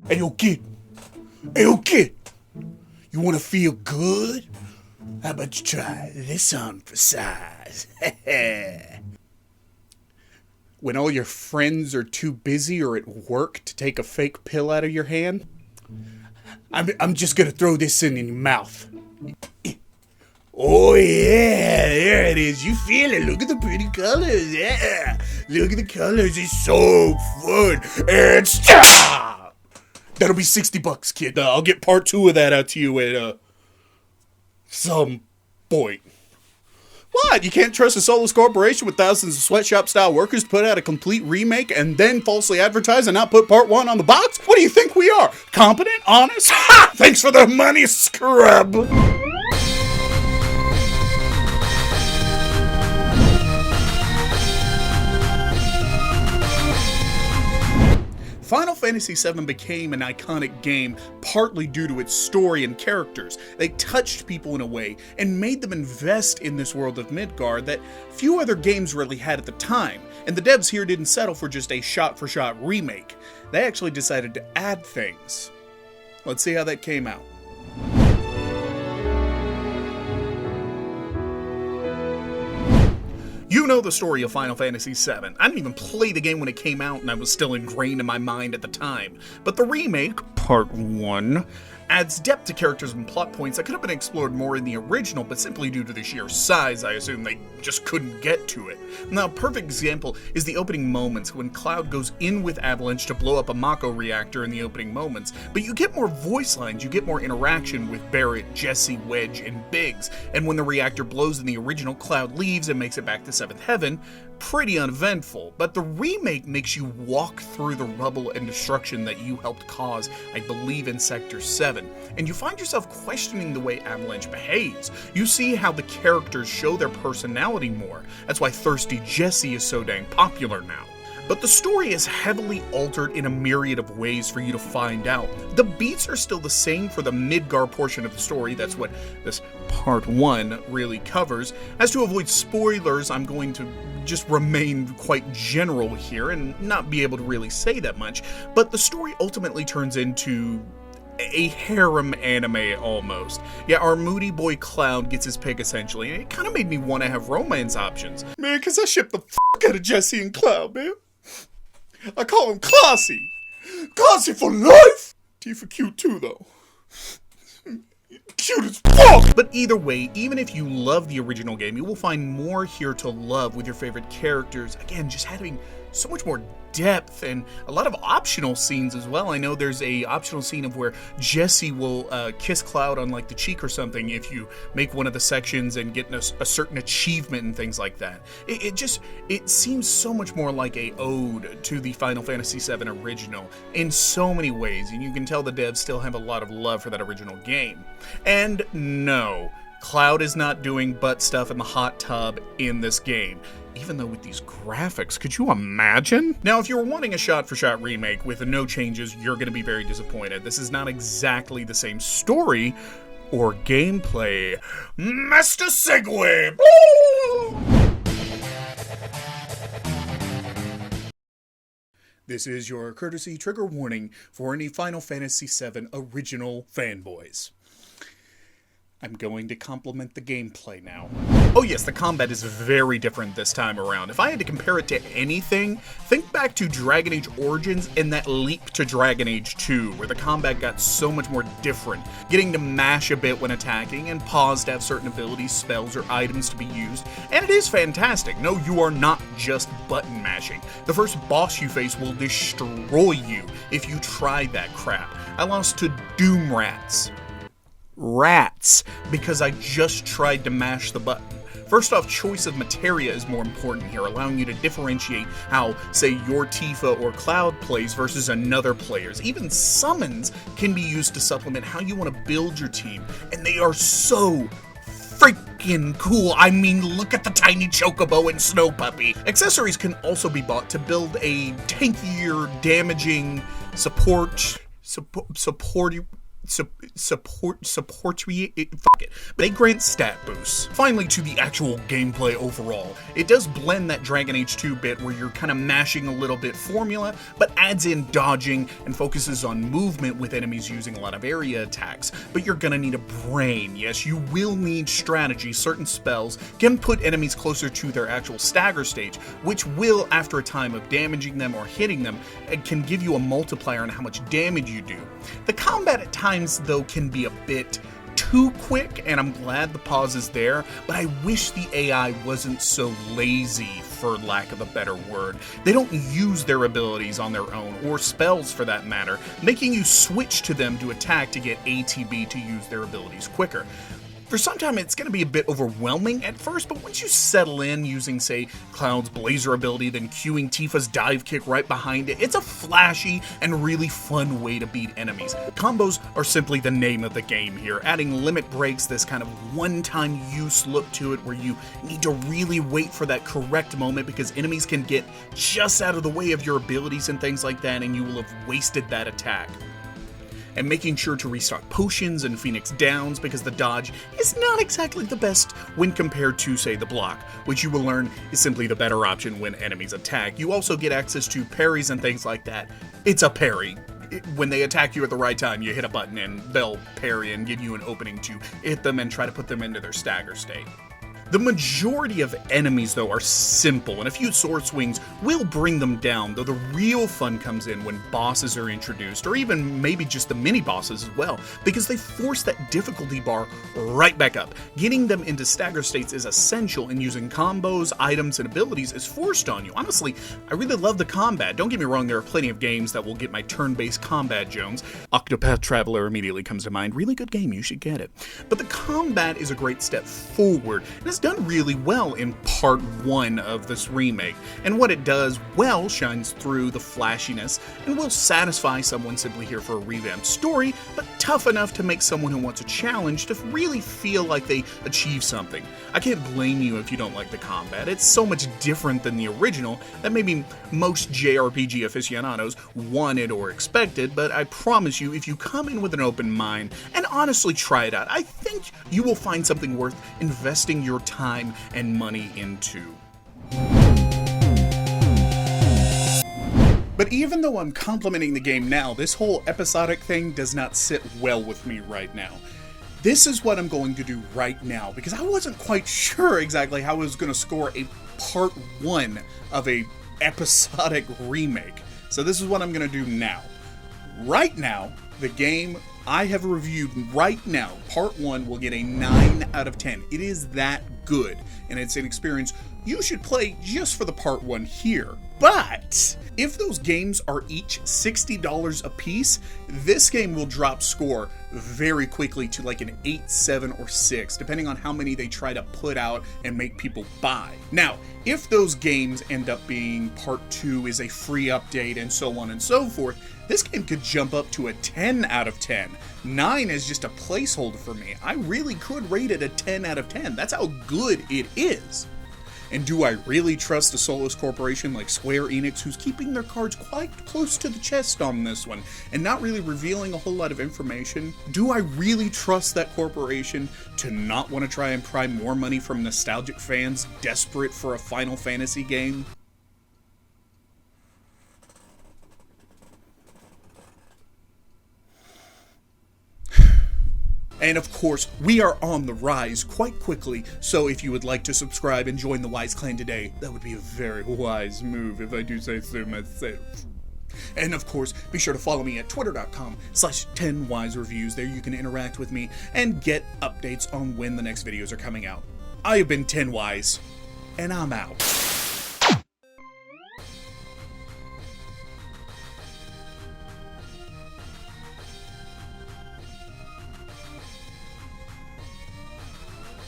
Hey, yo, kid. Hey, yo, kid. You want to feel good? How about you try this on for size? When all your friends are too busy or at work to take a fake pill out of your hand, I'm just gonna throw this in your mouth. Oh yeah, there it is. You feel it. Look at the pretty colors. Yeah, look at the colors. It's so fun. And stop. That'll be $60, kid. I'll get part 2 of that out to you at some point. What? You can't trust a soulless corporation with thousands of sweatshop-style workers to put out a complete remake and then falsely advertise and not put part 1 on the box? What do you think we are? Competent? Honest? Ha! Thanks for the money, scrub! Final Fantasy VII became an iconic game partly due to its story and characters. They touched people in a way and made them invest in this world of Midgard that few other games really had at the time, and the devs here didn't settle for just a shot-for-shot remake. They actually decided to add things. Let's see how that came out. You know the story of Final Fantasy VII. I didn't even play the game when it came out and I was still ingrained in my mind at the time. But the remake, Part 1, adds depth to characters and plot points that could have been explored more in the original, but simply due to the sheer size, I assume they just couldn't get to it. Now, a perfect example is the opening moments when Cloud goes in with Avalanche to blow up a Mako reactor in the opening moments, but you get more voice lines, you get more interaction with Barrett, Jesse, Wedge, and Biggs, and when the reactor blows in the original, Cloud leaves and makes it back to 7th Heaven. Pretty uneventful, but the remake makes you walk through the rubble and destruction that you helped cause, I believe, in Sector 7, and you find yourself questioning the way Avalanche behaves. You see how the characters show their personality more. That's why Thirsty Jesse is so dang popular now. But the story is heavily altered in a myriad of ways for you to find out. The beats are still the same for the Midgard portion of the story, that's what this Part 1 really covers. As to avoid spoilers, I'm going to just remain quite general here and not be able to really say that much, but the story ultimately turns into a harem anime almost. Yeah, our moody boy Cloud gets his pick essentially, and it kind of made me want to have romance options. Man, because I ship the out of Jesse and Cloud, man. I call him Classy. Classy for life! T for cute too, though. Cute as fuck! But either way, even if you love the original game, you will find more here to love with your favorite characters. Again, just having so much more depth and a lot of optional scenes as well. I know there's a optional scene of where Jesse will kiss Cloud on like the cheek or something if you make one of the sections and get a certain achievement and things like that. It seems so much more like a ode to the Final Fantasy VII original in so many ways, and you can tell the devs still have a lot of love for that original game. And no, Cloud is not doing butt stuff in the hot tub in this game. Even though with these graphics, could you imagine? Now, if you were wanting a shot-for-shot remake with no changes, you're going to be very disappointed. This is not exactly the same story or gameplay. Master Segway! This is your courtesy trigger warning for any Final Fantasy VII original fanboys. I'm going to compliment the gameplay now. Oh yes, the combat is very different this time around. If I had to compare it to anything, think back to Dragon Age Origins and that leap to Dragon Age 2, where the combat got so much more different. Getting to mash a bit when attacking, and pause to have certain abilities, spells, or items to be used. And it is fantastic. No, you are not just button mashing. The first boss you face will destroy you if you try that crap. I lost to Doom Rats, because I just tried to mash the button. First off, choice of materia is more important here, allowing you to differentiate how, say, your Tifa or Cloud plays versus another player's. Even summons can be used to supplement how you want to build your team, and they are so freaking cool. I mean, look at the tiny Chocobo and Snow Puppy. Accessories can also be bought to build a tankier, damaging, supporty They grant stat boosts. Finally, to the actual gameplay overall. It does blend that Dragon Age 2 bit where you're kind of mashing a little bit formula, but adds in dodging and focuses on movement with enemies using a lot of area attacks. But you're gonna need a brain. Yes, you will need strategy. Certain spells can put enemies closer to their actual stagger stage, which will, after a time of damaging them or hitting them, it can give you a multiplier on how much damage you do. The combat at times, though, can be a bit too quick, and I'm glad the pause is there, but I wish the AI wasn't so lazy, for lack of a better word. They don't use their abilities on their own, or spells for that matter, making you switch to them to attack to get ATB to use their abilities quicker. For some time, it's going to be a bit overwhelming at first, but once you settle in using, say, Cloud's Blazer ability, then queuing Tifa's dive kick right behind it, it's a flashy and really fun way to beat enemies. Combos are simply the name of the game here, adding limit breaks, this kind of one-time use look to it where you need to really wait for that correct moment because enemies can get just out of the way of your abilities and things like that, and you will have wasted that attack. And making sure to restock potions and Phoenix Downs because the dodge is not exactly the best when compared to, say, the block, which you will learn is simply the better option when enemies attack. You also get access to parries and things like that. It's a parry. When they attack you at the right time, you hit a button and they'll parry and give you an opening to hit them and try to put them into their stagger state. The majority of enemies, though, are simple, and a few sword swings will bring them down, though the real fun comes in when bosses are introduced, or even maybe just the mini-bosses as well, because they force that difficulty bar right back up. Getting them into stagger states is essential, and using combos, items, and abilities is forced on you. Honestly, I really love the combat. Don't get me wrong, there are plenty of games that will get my turn-based combat Jones. Octopath Traveler immediately comes to mind. Really good game, you should get it. But the combat is a great step forward, and it's done really well in part 1 of this remake, and what it does well shines through the flashiness and will satisfy someone simply here for a revamped story, but tough enough to make someone who wants a challenge to really feel like they achieve something. I can't blame you if you don't like the combat. It's so much different than the original that maybe most JRPG aficionados wanted or expected, but I promise you, if you come in with an open mind and honestly try it out, I think you will find something worth investing your time and money into. But even though I'm complimenting the game now, this whole episodic thing does not sit well with me right now. This is what I'm going to do right now, because I wasn't quite sure exactly how I was going to score a part 1 of a episodic remake. So this is what I'm going to do now. Right now, the game I have reviewed right now, part 1, will get a 9 out of 10. It is that good, and it's an experience you should play just for the part 1 here. But if those games are each $60 a piece, this game will drop score very quickly to like an 8, 7, or 6, depending on how many they try to put out and make people buy. Now, if those games end up being part 2 is a free update and so on and so forth, this game could jump up to a 10 out of 10. 9 is just a placeholder for me. I really could rate it a 10 out of 10. That's how good it is. And do I really trust a soulless corporation like Square Enix, who's keeping their cards quite close to the chest on this one, and not really revealing a whole lot of information? Do I really trust that corporation to not want to try and pry more money from nostalgic fans desperate for a Final Fantasy game? And of course, we are on the rise quite quickly, so if you would like to subscribe and join the Wise Clan today, that would be a very wise move if I do say so myself. And of course, be sure to follow me at twitter.com/TenWiseReviews. There you can interact with me and get updates on when the next videos are coming out. I have been TenWise, and I'm out.